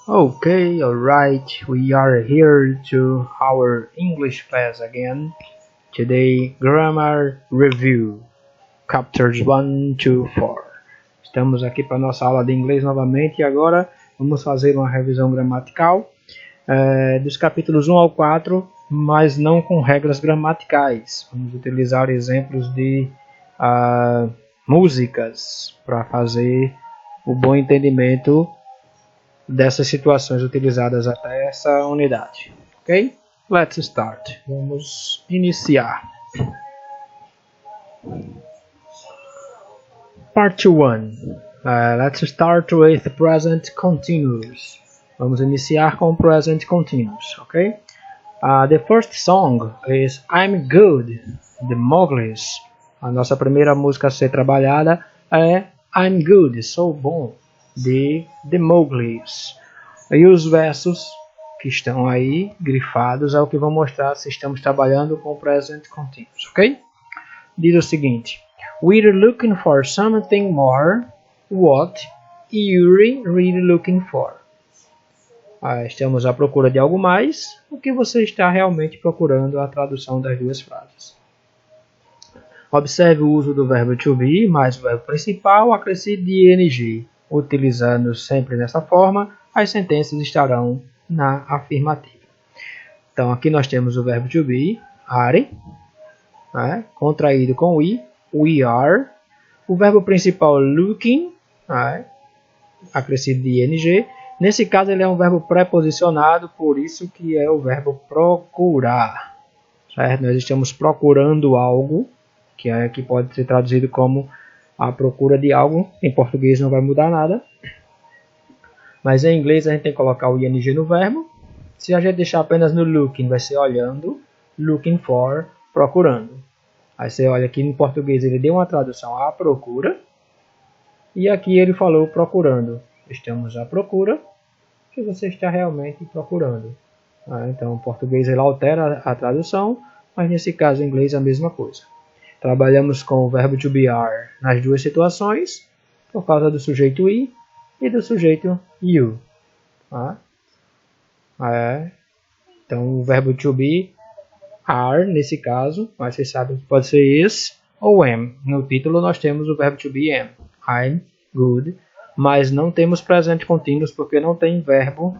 Okay, alright, we are here to our English class again. Today, Grammar Review, Chapters 1 to 4. Estamos aqui para nossa aula de inglês novamente e agora vamos fazer uma revisão gramatical dos capítulos 1 ao 4, mas não com regras gramaticais. Vamos utilizar exemplos de músicas para fazer o bom entendimento dessas situações utilizadas até essa unidade. Ok? Let's start. Vamos iniciar. Part 1. Let's start with present continuous. Vamos iniciar com present continuous. Ok? The first song is I'm Good, The Mowgli's. A nossa primeira música a ser trabalhada é I'm Good, Sou Bom, de The Mowgli's. E os versos que estão aí grifados é o que vão mostrar se estamos trabalhando com present continuous, ok? Diz o seguinte: We're looking for something more. What you're really looking for? Estamos à procura de algo mais. O que você está realmente procurando? A tradução das duas frases. Observe o uso do verbo to be mais o verbo principal acrescido de ing. Utilizando sempre dessa forma, as sentenças estarão na afirmativa. Então, aqui nós temos o verbo to be, are, contraído com we are. O verbo principal, looking, acrescido de ing. Nesse caso, ele é um verbo preposicionado, por isso que é o verbo procurar. Certo? Nós estamos procurando algo, que pode ser traduzido como a procura de algo. Em português não vai mudar nada. Mas em inglês a gente tem que colocar o ing no verbo. Se a gente deixar apenas no looking, vai ser olhando. Looking for, procurando. Aí você olha aqui no português, ele deu uma tradução à procura. E aqui ele falou procurando. Estamos à procura. O que você está realmente procurando. Então, em português ele altera a tradução. Mas nesse caso, em inglês, é a mesma coisa. Trabalhamos com o verbo to be are nas duas situações, por causa do sujeito e do sujeito you. Então, o verbo to be are, nesse caso, mas vocês sabem que pode ser is ou am. No título nós temos o verbo to be am. I'm good, mas não temos presente contínuos porque não tem verbo,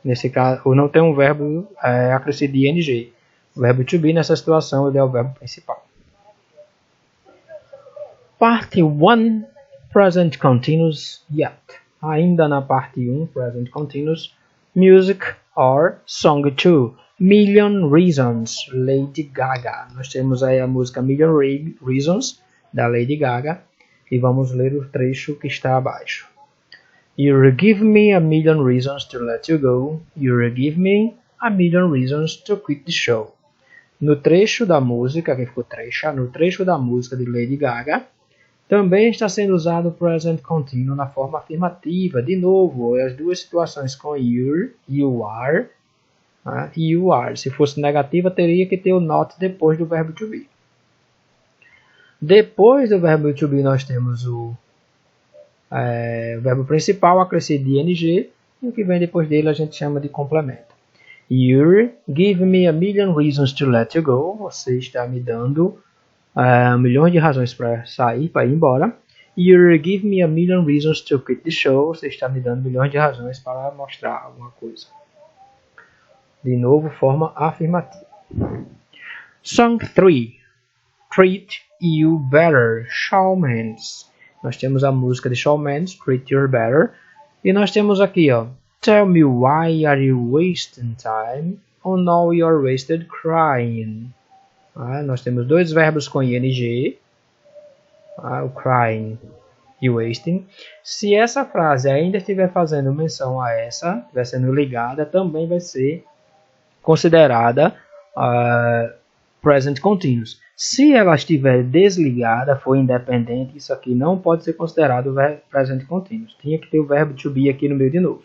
nesse caso, ou não tem um verbo acrescido de ing. O verbo to be nessa situação ele é o verbo principal. Parte 1, Present Continuous Yet. Ainda na parte 1, Present Continuous, Music or Song 2, Million Reasons, Lady Gaga. Nós temos aí a música Million Reasons, da Lady Gaga, e vamos ler o trecho que está abaixo. You give me a million reasons to let you go. You give me a million reasons to quit the show. No trecho da música, que ficou trecha, no trecho da música de Lady Gaga, também está sendo usado o present continuo na forma afirmativa. De novo, as duas situações com you are e you are. Se fosse negativa, teria que ter o not depois do verbo to be. Depois do verbo to be, nós temos o verbo principal acrescido de ing. E o que vem depois dele a gente chama de complemento. You give me a million reasons to let you go. Você está me dando milhões de razões para sair, para ir embora. You give me a million reasons to quit the show. Você está me dando milhões de razões para mostrar alguma coisa. De novo, forma afirmativa. Song 3. Treat You Better, Shawn Mendes. Nós temos a música de Shawn Mendes, Treat You Better. E nós temos aqui, Tell me why are you wasting time? Oh no, you're wasted crying. Nós temos dois verbos com ing, o crying e wasting. Se essa frase ainda estiver fazendo menção a essa, estiver sendo ligada, também vai ser considerada present continuous. Se ela estiver desligada, for independente, isso aqui não pode ser considerado present continuous. Tinha que ter o verbo to be aqui no meio de novo.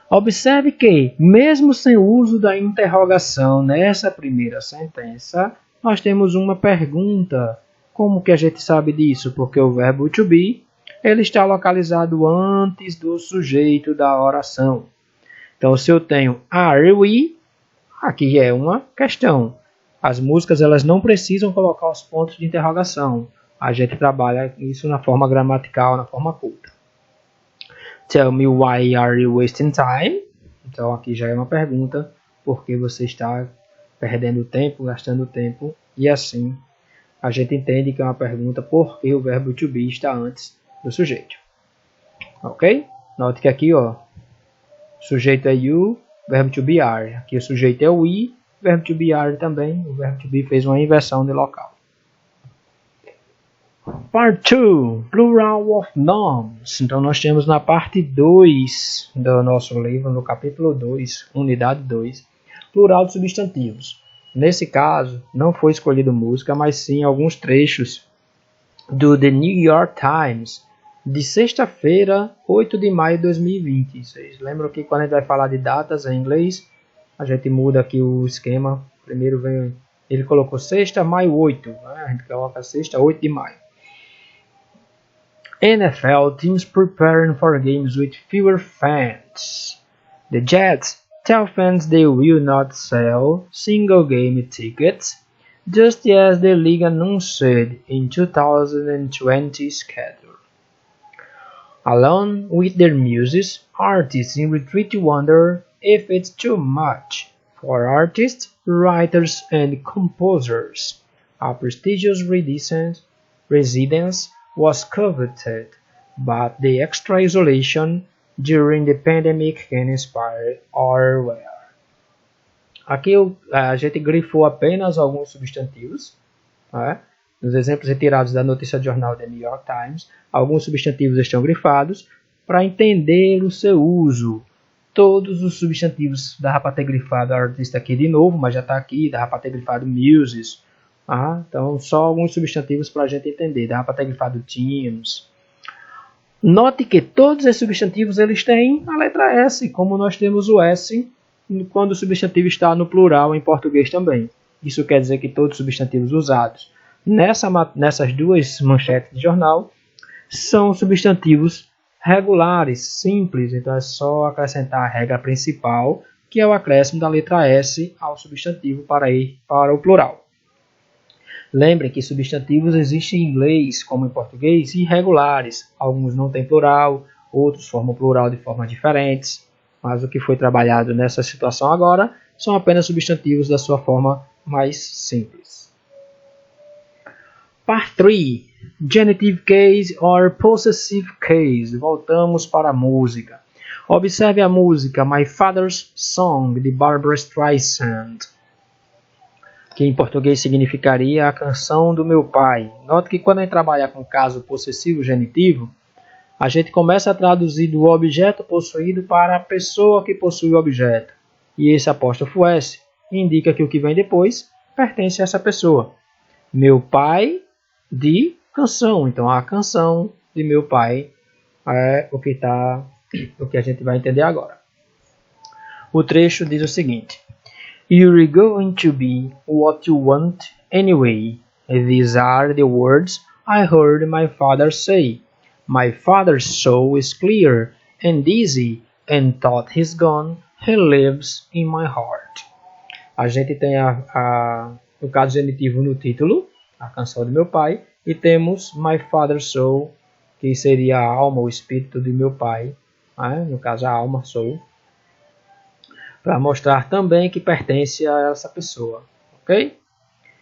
Observe que, mesmo sem o uso da interrogação nessa primeira sentença, nós temos uma pergunta. Como que a gente sabe disso? Porque o verbo to be ele está localizado antes do sujeito da oração. Então, se eu tenho are we, aqui é uma questão. As músicas elas não precisam colocar os pontos de interrogação. A gente trabalha isso na forma gramatical, na forma culta. Tell me why are you wasting time? Então aqui já é uma pergunta, por que você está perdendo tempo, gastando tempo, e assim a gente entende que é uma pergunta por que o verbo to be está antes do sujeito. Ok? Note que aqui, ó, o sujeito é you, verbo to be are. Aqui o sujeito é we, verbo to be are também. O verbo to be fez uma inversão de local. Part 2, Plural of Nouns. Então nós temos na parte 2 do nosso livro, no capítulo 2, unidade 2, plural de substantivos. Nesse caso, não foi escolhido música, mas sim alguns trechos do The New York Times, de sexta-feira, 8 de maio de 2020. Vocês lembram que quando a gente vai falar de datas em inglês, a gente muda aqui o esquema. Primeiro vem, ele colocou sexta, maio 8. Né? A gente coloca sexta, 8 de maio. NFL teams preparing for games with fewer fans. The Jets tell fans they will not sell single game tickets, just as the league announced in 2020 schedule. Along with their muses, artists in retreat wonder if it's too much. For artists, writers, and composers, a prestigious residence was coveted, but the extra isolation during the pandemic can inspire our wear. Aqui a gente grifou apenas alguns substantivos, né? Nos exemplos retirados da notícia de jornal The New York Times, alguns substantivos estão grifados para entender o seu uso. Todos os substantivos dá para ter grifado artista aqui de novo, mas já está aqui, dá para ter grifado muses. Então, só alguns substantivos para a gente entender. Dá para ter grifado teams. Note que todos esses substantivos eles têm a letra S, como nós temos o S quando o substantivo está no plural em português também. Isso quer dizer que todos os substantivos usados nessas duas manchetes de jornal são substantivos regulares, simples. Então é só acrescentar a regra principal, que é o acréscimo da letra S ao substantivo para ir para o plural. Lembre que substantivos existem em inglês, como em português, irregulares. Alguns não têm plural, outros formam plural de formas diferentes. Mas o que foi trabalhado nessa situação agora são apenas substantivos da sua forma mais simples. Part 3. Genitive case or possessive case. Voltamos para a música. Observe a música My Father's Song, de Barbra Streisand, que em português significaria a canção do meu pai. Note que quando a gente trabalha com caso possessivo genitivo, a gente começa a traduzir do objeto possuído para a pessoa que possui o objeto. E esse apóstrofo S indica que o que vem depois pertence a essa pessoa. Meu pai de canção. Então a canção de meu pai é o que a gente vai entender agora. O trecho diz o seguinte: You're going to be what you want anyway. These are the words I heard my father say. My father's soul is clear and easy, and thought he's gone, he lives in my heart. A gente tem o caso genitivo no título, a canção do meu pai, e temos my father's soul, que seria a alma, o espírito do meu pai, né? No caso a alma, soul, para mostrar também que pertence a essa pessoa, ok?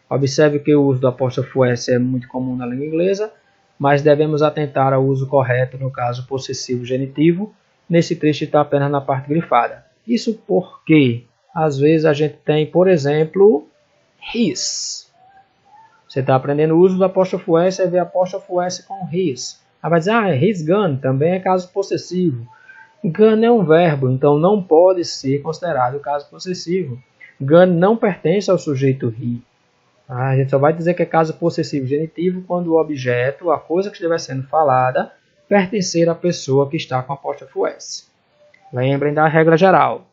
Observe que o uso do apóstrofo S é muito comum na língua inglesa, mas devemos atentar ao uso correto no caso possessivo genitivo. Nesse trecho está apenas na parte grifada. Isso porque, às vezes, a gente tem, por exemplo, his. Você está aprendendo o uso do apóstrofo S e vê apóstrofo S com his. Aí vai dizer, his gun também é caso possessivo. Gun é um verbo, então não pode ser considerado caso possessivo. Gun não pertence ao sujeito he. A gente só vai dizer que é caso possessivo genitivo quando o objeto, a coisa que estiver sendo falada, pertencer à pessoa que está com apóstrofo S. Lembrem da regra geral.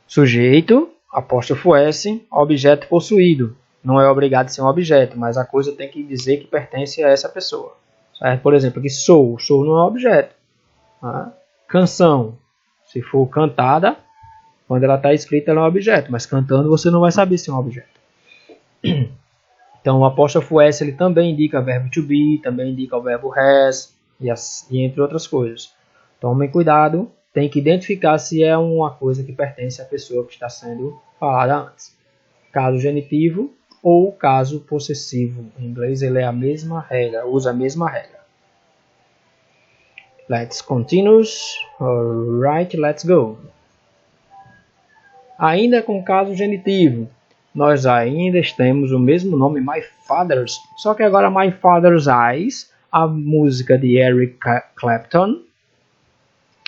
Sujeito, apóstrofo S, objeto possuído. Não é obrigado a ser um objeto, mas a coisa tem que dizer que pertence a essa pessoa. Certo? Por exemplo, aqui sou não é objeto. Tá? Canção, se for cantada, quando ela está escrita ela é um objeto, mas cantando você não vai saber se é um objeto. Então o apóstrofo S ele também indica o verbo to be, também indica o verbo has, e entre outras coisas. Tomem cuidado, tem que identificar se é uma coisa que pertence à pessoa que está sendo falada antes. Caso genitivo ou caso possessivo. Em inglês ele é a mesma regra, usa a mesma regra. Let's continue. Alright, let's go. Ainda com caso genitivo, nós ainda temos o mesmo nome, My Father's, só que agora My Father's Eyes, a música de Eric Clapton,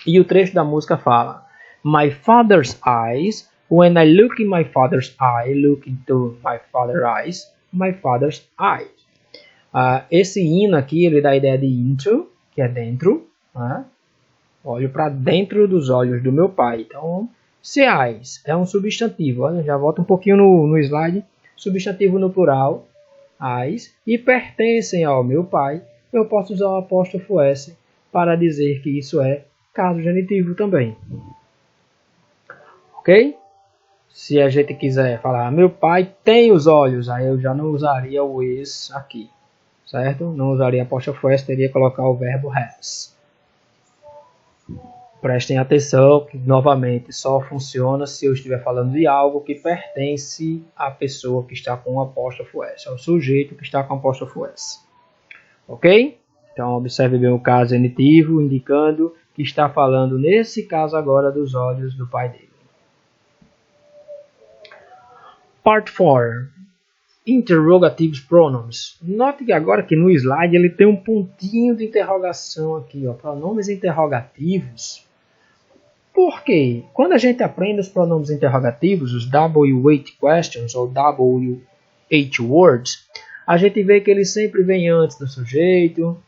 e o trecho da música fala: My father's eyes, when I look in my father's eye, look into my father's eyes, my father's eyes. Esse hino aqui, ele dá a ideia de into, que é dentro, né? Olho para dentro dos olhos do meu pai. Então, se eyes é um substantivo, olha, já volta um pouquinho no slide, substantivo no plural, eyes, e pertencem ao meu pai, eu posso usar o apóstrofo S para dizer que isso é caso genitivo também. Ok? Se a gente quiser falar, meu pai tem os olhos, aí eu já não usaria o is aqui, certo? Não usaria apóstrofo S, teria que colocar o verbo has. Prestem atenção que, novamente, só funciona se eu estiver falando de algo que pertence à pessoa que está com o apóstrofo S, ao sujeito que está com o apóstrofo S. Ok? Então, observe bem o caso genitivo, indicando que está falando, nesse caso agora, dos olhos do pai dele. Part 4. Interrogative pronouns. Note que agora que no slide ele tem um pontinho de interrogação aqui, ó, pronomes interrogativos. Por quê? Quando a gente aprende os pronomes interrogativos, os WH questions ou WH words, a gente vê que eles sempre vêm antes do sujeito,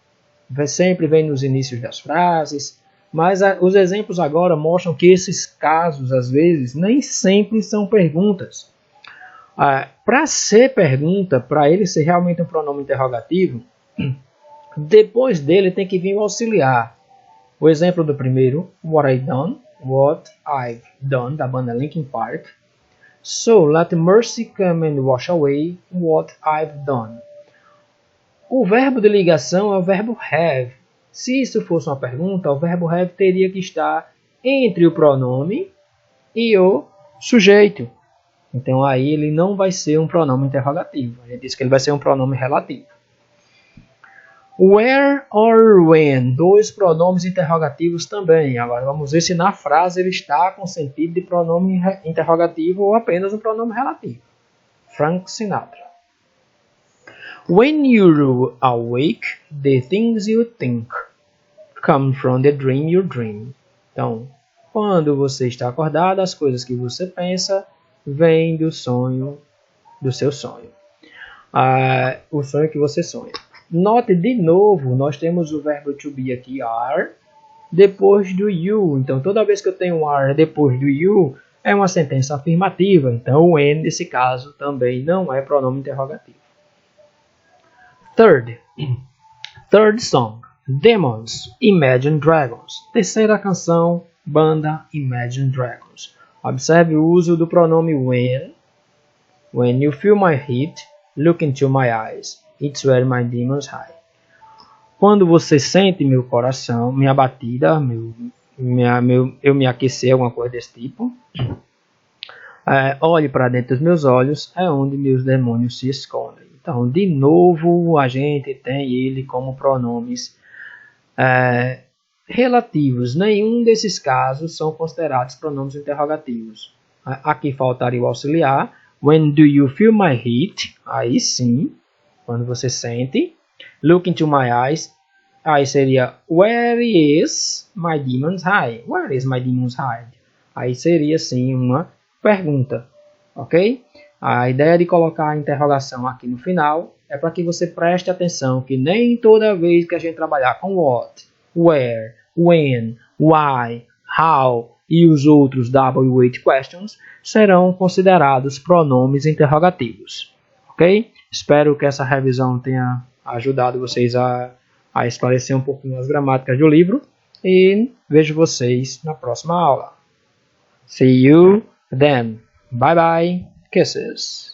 sempre vêm nos inícios das frases, mas os exemplos agora mostram que esses casos, às vezes, nem sempre são perguntas. Para ser pergunta, para ele ser realmente um pronome interrogativo, depois dele tem que vir o auxiliar. O exemplo do primeiro, what I've done, da banda Linkin Park. So, let mercy come and wash away what I've done. O verbo de ligação é o verbo have. Se isso fosse uma pergunta, o verbo have teria que estar entre o pronome e o sujeito. Então aí ele não vai ser um pronome interrogativo. A gente diz que ele vai ser um pronome relativo. Where or when, dois pronomes interrogativos também. Agora vamos ver se na frase ele está com sentido de pronome interrogativo ou apenas um pronome relativo. Frank Sinatra. When you're awake, the things you think come from the dream you dream. Então, quando você está acordado, as coisas que você pensa vêm do sonho, do seu sonho. O sonho que você sonha. Note de novo, nós temos o verbo to be aqui, are, depois do you. Então, toda vez que eu tenho are depois do you, é uma sentença afirmativa. Então, o when, nesse caso, também não é pronome interrogativo. Third song, Demons, Imagine Dragons. Terceira canção, banda Imagine Dragons. Observe o uso do pronome when. When you feel my heat, look into my eyes. It's where my demons hide. Quando você sente meu coração, minha batida, eu me aquecer, alguma coisa desse tipo. Olhe para dentro dos meus olhos, é onde meus demônios se escondem. Então, de novo, a gente tem ele como pronomes relativos. Nenhum desses casos são considerados pronomes interrogativos. Aqui faltaria o auxiliar. When do you feel my heat? Aí sim, quando você sente. Look into my eyes. Aí seria where is my demons hide? Where is my demons hide? Aí seria sim uma pergunta, ok? A ideia de colocar a interrogação aqui no final é para que você preste atenção que nem toda vez que a gente trabalhar com what, where, when, why, how e os outros WH questions serão considerados pronomes interrogativos, ok? Espero que essa revisão tenha ajudado vocês a a esclarecer um pouquinho as gramáticas do livro. E vejo vocês na próxima aula. See you then. Bye bye. Kisses.